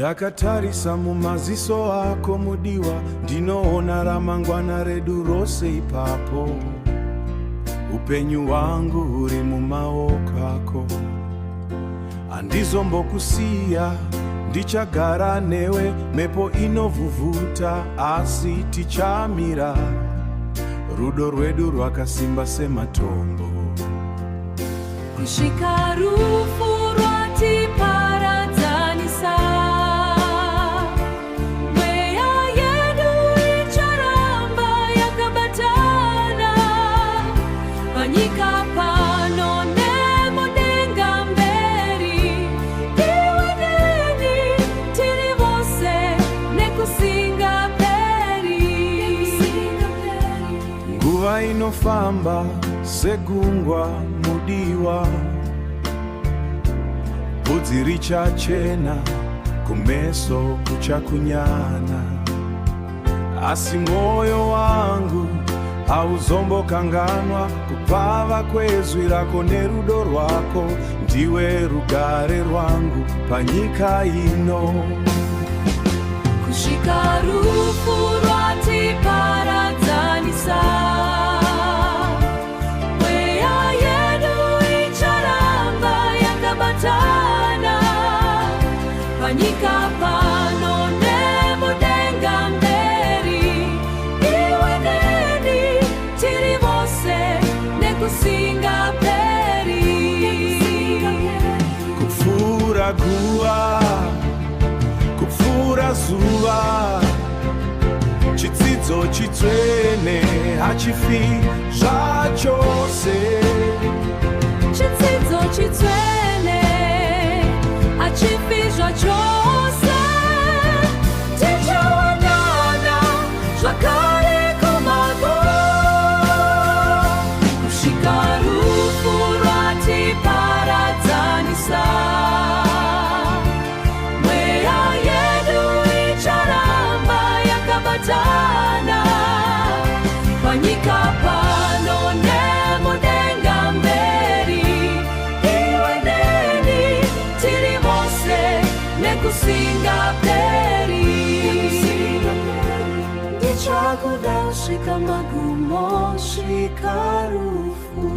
ndakatarisa mumaziso ako mudiwa, ndinoona ramangwana redu rose ipapo. Upenyu wangu uri mumaoko ako, handizombokusiya, ndichagara newe. Mepo inovhuvuta asi tichamira, rudo rwedu rwakasimba sematombo. Kusvika rufu rwatiparadzanisa, mweya yedu icharamba yakabatana. Panyika pano nemudenga mberi, iwe neni tiri vose nekusinga peri. Nguva inofamba segungwa mudiwa, bvudzi richachena, kumeso kuchakunyana. Asi mwoyo wangu hauzombokanganwa, kupfava kwezwi rako nerudo rwako. Ndiwe rugare rwangu panyika ino. Kusvika rufu rwatiparadzanisa, mweya yedu icharamba yakabatana. Panyika pano nemudenga mberi, iwe neni tiri vose nekusinga peri. Kupfuura guva, kupfuura zuva, chidzidzo chitsvene hachifi zvachose. Chidzidzo chitsvene hachifi zvachose. Tichawanana zvakare kumako. Kusvika rufu rwatiparadzanisa, mweya yedu icharamba yakabatana. Panyika pano nemudenga mberi, iwe neni tiri vose nekusinga peri. Ndichakuda svika magumo, svika rufu.